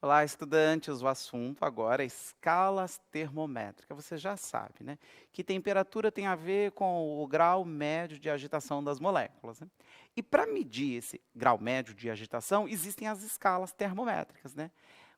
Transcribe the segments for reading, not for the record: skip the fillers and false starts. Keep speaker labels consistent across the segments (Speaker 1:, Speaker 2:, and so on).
Speaker 1: Olá, estudantes. O assunto agora é escalas termométricas. Você já sabe, né? Que temperatura tem a ver com o grau médio de agitação das moléculas, né? E para medir esse grau médio de agitação, existem as escalas termométricas, né?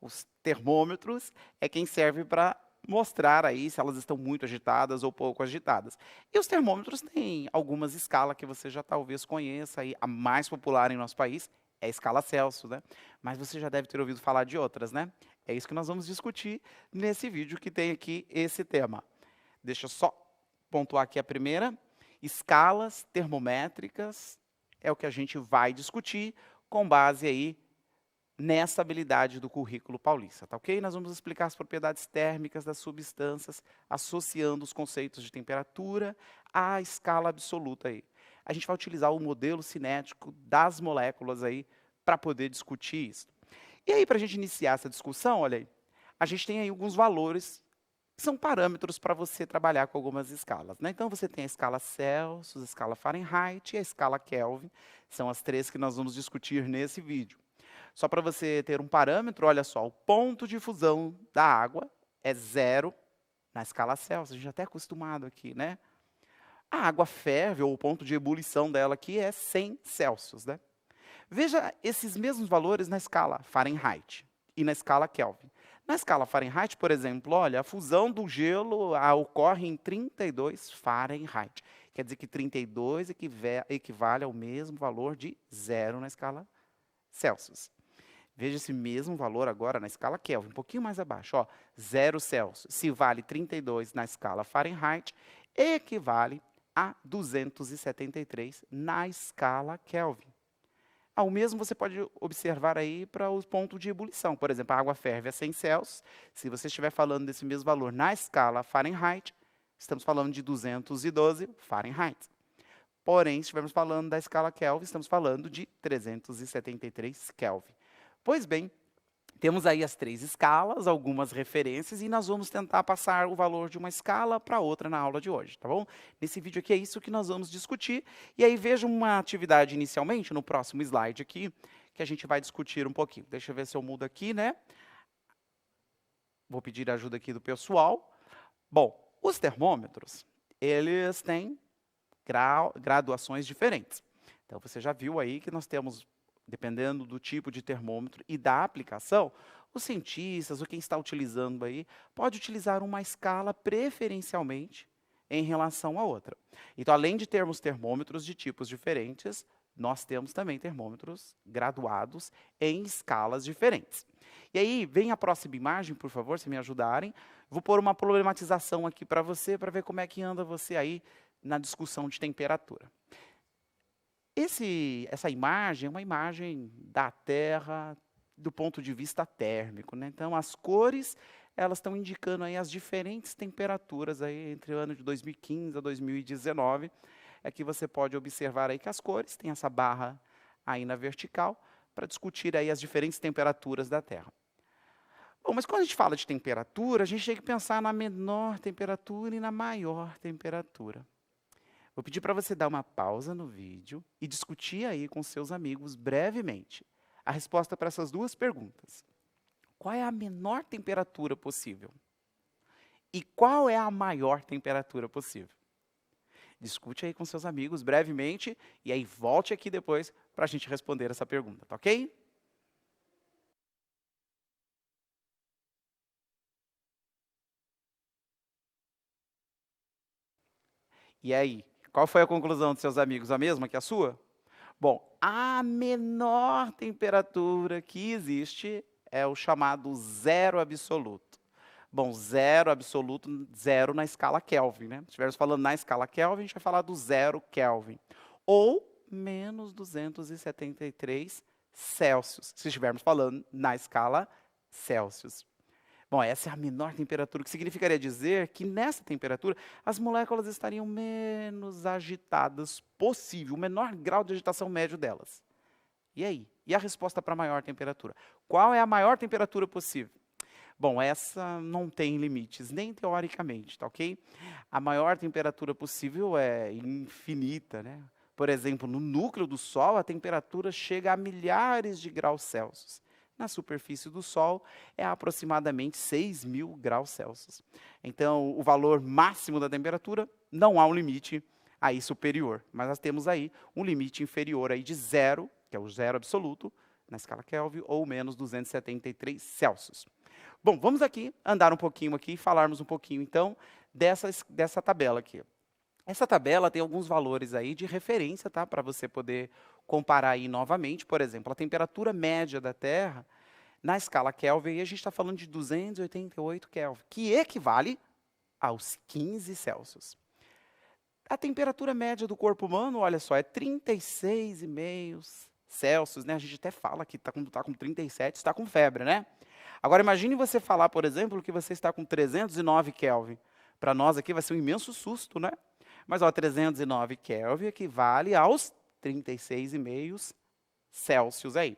Speaker 1: Os termômetros é quem serve para mostrar aí se elas estão muito agitadas ou pouco agitadas. E os termômetros têm algumas escalas que você já talvez conheça aí. A mais popular em nosso país é a escala Celsius, né? Mas você já deve ter ouvido falar de outras, né? É isso que nós vamos discutir nesse vídeo que tem aqui esse tema. Deixa eu só pontuar aqui a primeira. Escalas termométricas é o que a gente vai discutir com base aí nessa habilidade do currículo paulista, tá ok? Nós vamos explicar as propriedades térmicas das substâncias, associando os conceitos de temperatura à escala absoluta aí. A gente vai utilizar o modelo cinético das moléculas aí para poder discutir isso. E aí, para a gente iniciar essa discussão, olha aí, a gente tem aí alguns valores que são parâmetros para você trabalhar com algumas escalas, né? Então, você tem a escala Celsius, a escala Fahrenheit e a escala Kelvin. São as três que nós vamos discutir nesse vídeo. Só para você ter um parâmetro, olha só, o ponto de fusão da água é 0 na escala Celsius. A gente já está acostumado aqui, né? A água ferve, ou o ponto de ebulição dela aqui é 100 Celsius, né? Veja esses mesmos valores na escala Fahrenheit e na escala Kelvin. Na escala Fahrenheit, por exemplo, olha, a fusão do gelo ocorre em 32 Fahrenheit. Quer dizer que 32 equivale ao mesmo valor de 0 na escala Celsius. Veja esse mesmo valor agora na escala Kelvin, um pouquinho mais abaixo. Ó, 0 Celsius, se vale 32 na escala Fahrenheit, equivale a 273 na escala Kelvin. O mesmo você pode observar aí para o ponto de ebulição. Por exemplo, a água ferve a 100 Celsius. Se você estiver falando desse mesmo valor na escala Fahrenheit, estamos falando de 212 Fahrenheit. Porém, se estivermos falando da escala Kelvin, estamos falando de 373 Kelvin. Pois bem, temos aí as três escalas, algumas referências, e nós vamos tentar passar o valor de uma escala para outra na aula de hoje, tá bom? Nesse vídeo aqui é isso que nós vamos discutir. E aí veja uma atividade inicialmente, no próximo slide aqui, que a gente vai discutir um pouquinho. Deixa eu ver se eu mudo aqui, né? Vou pedir a ajuda aqui do pessoal. Bom, os termômetros, eles têm graduações diferentes. Então, você já viu aí que nós temos, dependendo do tipo de termômetro e da aplicação, os cientistas, ou quem está utilizando aí, pode utilizar uma escala preferencialmente em relação à outra. Então, além de termos termômetros de tipos diferentes, nós temos também termômetros graduados em escalas diferentes. E aí, vem a próxima imagem, por favor, se me ajudarem. Vou pôr uma problematização aqui para você, para ver como é que anda você aí na discussão de temperatura. Essa imagem é uma imagem da Terra do ponto de vista térmico, né? Então, as cores, elas estão indicando aí as diferentes temperaturas aí entre o ano de 2015 a 2019. É que você pode observar aí que as cores têm essa barra aí na vertical para discutir aí as diferentes temperaturas da Terra. Bom, mas quando a gente fala de temperatura, a gente tem que pensar na menor temperatura e na maior temperatura. Vou pedir para você dar uma pausa no vídeo e discutir aí com seus amigos brevemente a resposta para essas duas perguntas. Qual é a menor temperatura possível? E qual é a maior temperatura possível? Discute aí com seus amigos brevemente e aí volte aqui depois para a gente responder essa pergunta, tá ok? E aí, qual foi a conclusão dos seus amigos? A mesma que a sua? Bom, a menor temperatura que existe é o chamado zero absoluto. Bom, zero absoluto, zero na escala Kelvin, né? Se estivermos falando na escala Kelvin, a gente vai falar do zero Kelvin. Ou menos 273 Celsius, se estivermos falando na escala Celsius. Bom, essa é a menor temperatura, o que significaria dizer que nessa temperatura as moléculas estariam menos agitadas possível, o menor grau de agitação médio delas. E aí? E a resposta para a maior temperatura? Qual é a maior temperatura possível? Bom, essa não tem limites, nem teoricamente, tá ok? A maior temperatura possível é infinita, né? Por exemplo, no núcleo do Sol, a temperatura chega a milhares de graus Celsius. Na superfície do Sol, é aproximadamente 6.000 graus Celsius. Então, o valor máximo da temperatura, não há um limite aí superior, mas nós temos aí um limite inferior aí de zero, que é o zero absoluto, na escala Kelvin, ou menos 273 Celsius. Bom, vamos aqui andar um pouquinho aqui e falarmos um pouquinho, então, dessa tabela aqui. Essa tabela tem alguns valores aí de referência, tá? Para você poder comparar aí novamente. Por exemplo, a temperatura média da Terra, na escala Kelvin, aí a gente está falando de 288 Kelvin, que equivale aos 15 Celsius. A temperatura média do corpo humano, olha só, é 36,5 Celsius, né? A gente até fala que tá com 37, está com febre, né? Agora, imagine você falar, por exemplo, que você está com 309 Kelvin. Para nós aqui vai ser um imenso susto, né? Mas, ó, 309 Kelvin equivale aos 36,5 Celsius aí.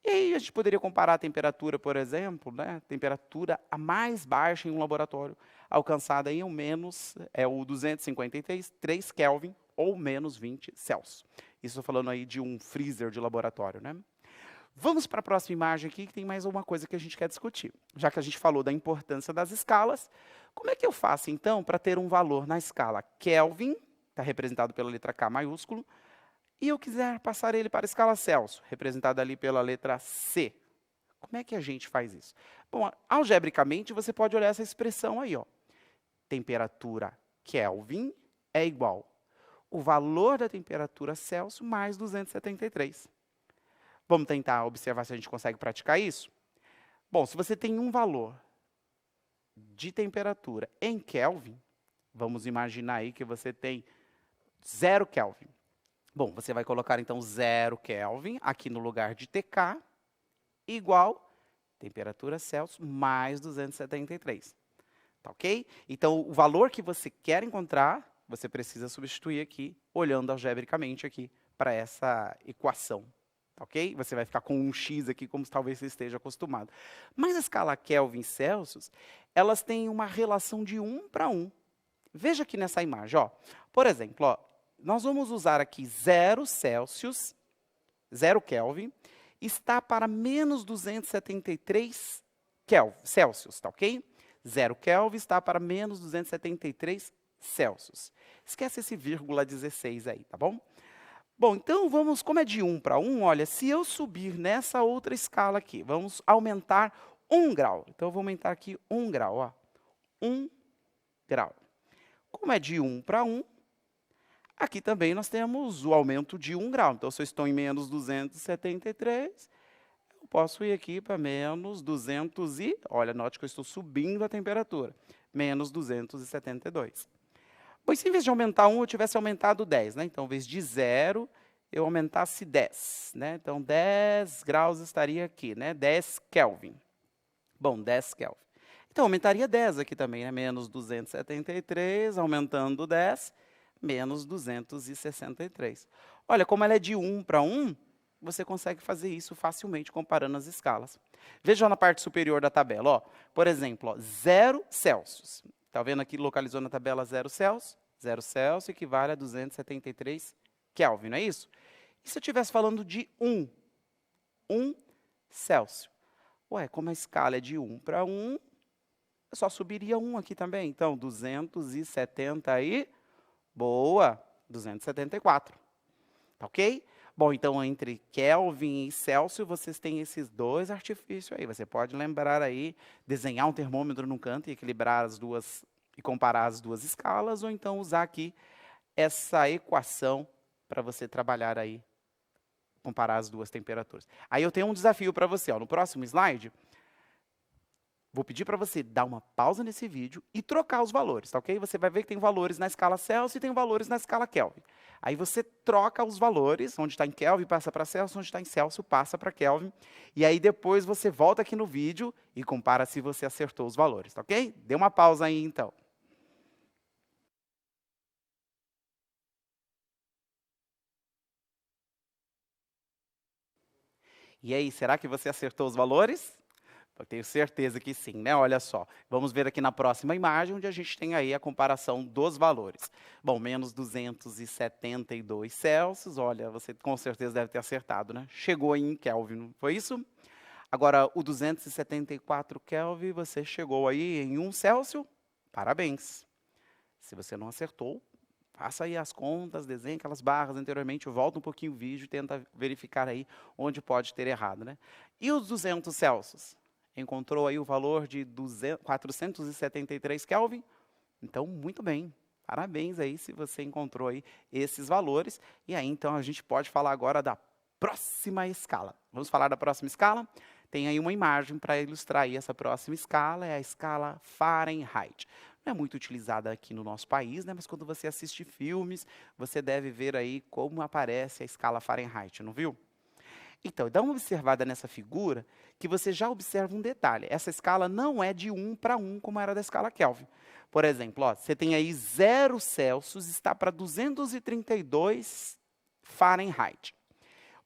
Speaker 1: E aí a gente poderia comparar a temperatura, por exemplo, né? Temperatura a mais baixa em um laboratório, alcançada aí o 253 Kelvin ou menos 20 Celsius. Isso estou falando aí de um freezer de laboratório, né? Vamos para a próxima imagem aqui, que tem mais uma coisa que a gente quer discutir. Já que a gente falou da importância das escalas, como é que eu faço, então, para ter um valor na escala Kelvin, está representado pela letra K maiúsculo, e eu quiser passar ele para a escala Celsius, representada ali pela letra C? Como é que a gente faz isso? Bom, algebricamente, você pode olhar essa expressão aí, ó. Temperatura Kelvin é igual o valor da temperatura Celsius mais 273. Vamos tentar observar se a gente consegue praticar isso? Bom, se você tem um valor de temperatura em Kelvin, vamos imaginar aí que você tem 0 Kelvin. Bom, você vai colocar então 0 Kelvin aqui no lugar de TK, igual temperatura Celsius mais 273. Tá ok? Então, o valor que você quer encontrar, você precisa substituir aqui, olhando algebricamente aqui para essa equação. Ok? Você vai ficar com um x aqui, como talvez você esteja acostumado. Mas a escala Kelvin e Celsius, elas têm uma relação de 1 para 1. Veja aqui nessa imagem. Ó. Por exemplo, ó, nós vamos usar aqui 0 Celsius, 0 Kelvin, está para menos 273 Celsius, tá ok? 0 Kelvin está para menos 273 Celsius. Esquece esse vírgula 16 aí, tá bom? Bom, então vamos, como é de 1 para 1, olha, se eu subir nessa outra escala aqui, vamos aumentar 1 grau. Então, eu vou aumentar aqui 1 grau, ó. 1 grau. Como é de 1 para 1, aqui também nós temos o aumento de 1 grau. Então, se eu estou em menos 273, eu posso ir aqui para menos 200 e... Olha, note que eu estou subindo a temperatura. Menos 272. Pois se em vez de aumentar 1, eu tivesse aumentado 10, né? Então, em vez de 0, eu aumentasse 10, né? Então, 10 graus estaria aqui, né? 10 Kelvin. Bom, 10 Kelvin. Então, aumentaria 10 aqui também, né? Menos 273, aumentando 10, menos 263. Olha, como ela é de 1 para 1, você consegue fazer isso facilmente comparando as escalas. Veja na parte superior da tabela, ó. Por exemplo, ó, 0 Celsius. Está vendo aqui, localizou na tabela 0 Celsius? 0 Celsius equivale a 273 Kelvin, não é isso? E se eu estivesse falando de 1? 1 Celsius. Ué, como a escala é de 1 para 1, eu só subiria 1 aqui também. Então, 270 e... Boa! 274. Tá ok? Bom, então, entre Kelvin e Celsius, vocês têm esses dois artifícios aí. Você pode lembrar aí, desenhar um termômetro num canto e equilibrar as duas, e comparar as duas escalas, ou então usar aqui essa equação para você trabalhar aí, comparar as duas temperaturas. Aí eu tenho um desafio para você, ó. No próximo slide, vou pedir para você dar uma pausa nesse vídeo e trocar os valores, tá ok? Você vai ver que tem valores na escala Celsius e tem valores na escala Kelvin. Aí você troca os valores, onde está em Kelvin passa para Celsius, onde está em Celsius passa para Kelvin. E aí depois você volta aqui no vídeo e compara se você acertou os valores, tá ok? Dê uma pausa aí então. E aí, será que você acertou os valores? Eu tenho certeza que sim, né? Olha só, vamos ver aqui na próxima imagem, onde a gente tem aí a comparação dos valores. Bom, menos 272 Celsius, olha, você com certeza deve ter acertado, né? Chegou em Kelvin, não foi isso? Agora, o 274 Kelvin, você chegou aí em 1 Celsius, parabéns. Se você não acertou, faça aí as contas, desenhe aquelas barras anteriormente, volta um pouquinho o vídeo e tenta verificar aí onde pode ter errado, né? E os 200 Celsius? Encontrou aí o valor de 473 Kelvin? Então, muito bem. Parabéns aí se você encontrou aí esses valores. E aí, então, a gente pode falar agora da próxima escala. Vamos falar da próxima escala? Tem aí uma imagem para ilustrar aí essa próxima escala, é a escala Fahrenheit. Não é muito utilizada aqui no nosso país, né? Mas quando você assiste filmes, você deve ver aí como aparece a escala Fahrenheit, não viu? Então, dá uma observada nessa figura, que você já observa um detalhe. Essa escala não é de 1 para 1, como era da escala Kelvin. Por exemplo, ó, você tem aí 0 Celsius, está para 232 Fahrenheit.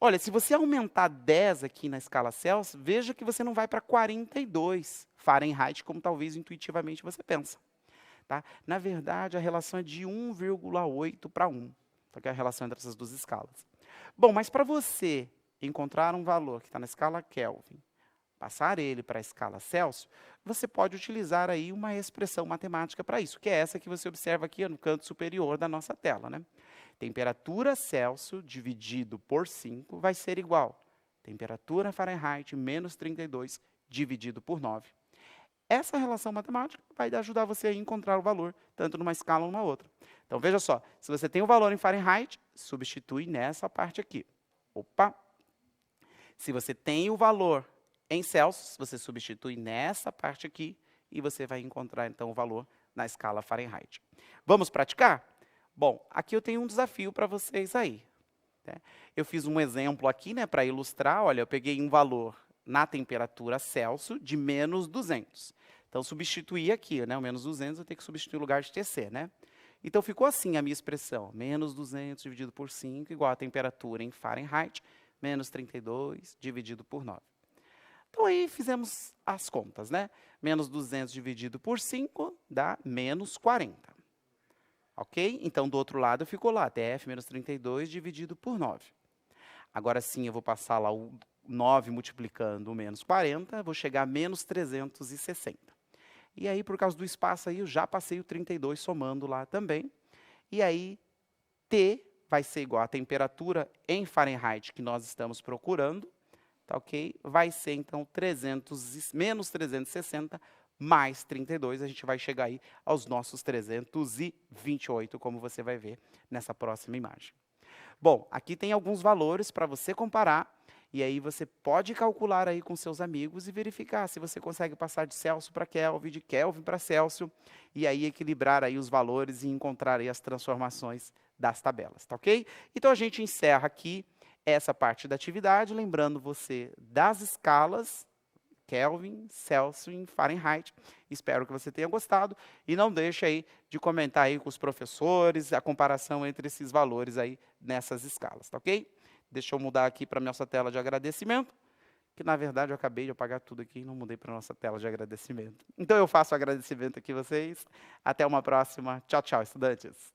Speaker 1: Olha, se você aumentar 10 aqui na escala Celsius, veja que você não vai para 42 Fahrenheit, como talvez intuitivamente você pensa. Tá? Na verdade, a relação é de 1,8 para 1. Então, que é a relação entre essas duas escalas. Bom, mas para você encontrar um valor que está na escala Kelvin, passar ele para a escala Celsius, você pode utilizar aí uma expressão matemática para isso, que é essa que você observa aqui no canto superior da nossa tela, né? Temperatura Celsius dividido por 5 vai ser igual. Temperatura Fahrenheit menos 32 dividido por 9. Essa relação matemática vai ajudar você a encontrar o valor, tanto numa escala ou numa outra. Então, veja só, se você tem o valor em Fahrenheit, substitui nessa parte aqui. Opa! Se você tem o valor em Celsius, você substitui nessa parte aqui e você vai encontrar, então, o valor na escala Fahrenheit. Vamos praticar? Bom, aqui eu tenho um desafio para vocês aí. Né? Eu fiz um exemplo aqui, né, para ilustrar. Olha, eu peguei um valor na temperatura Celsius de menos 200. Então, substituir aqui, né, o menos 200, eu tenho que substituir o lugar de TC, né? Então, ficou assim a minha expressão. Menos 200 dividido por 5 igual a temperatura em Fahrenheit, menos 32 dividido por 9. Então, aí fizemos as contas, né? Menos 200 dividido por 5 dá menos 40. Ok? Então, do outro lado ficou lá, TF menos 32 dividido por 9. Agora sim, eu vou passar lá o 9 multiplicando o menos 40, vou chegar a menos 360. E aí, por causa do espaço aí, eu já passei o 32 somando lá também. E aí, T vai ser igual à temperatura em Fahrenheit que nós estamos procurando, tá ok? Vai ser, então, menos 360 mais 32, a gente vai chegar aí aos nossos 328, como você vai ver nessa próxima imagem. Bom, aqui tem alguns valores para você comparar, e aí você pode calcular aí com seus amigos e verificar se você consegue passar de Celsius para Kelvin, de Kelvin para Celsius, e aí equilibrar aí os valores e encontrar aí as transformações das tabelas, tá ok? Então, a gente encerra aqui essa parte da atividade, lembrando você das escalas, Kelvin, Celsius e Fahrenheit. Espero que você tenha gostado e não deixe aí de comentar aí com os professores a comparação entre esses valores aí nessas escalas, tá ok? Deixa eu mudar aqui para a nossa tela de agradecimento, que na verdade eu acabei de apagar tudo aqui e não mudei para a nossa tela de agradecimento. Então eu faço o agradecimento aqui a vocês. Até uma próxima. Tchau, tchau, estudantes.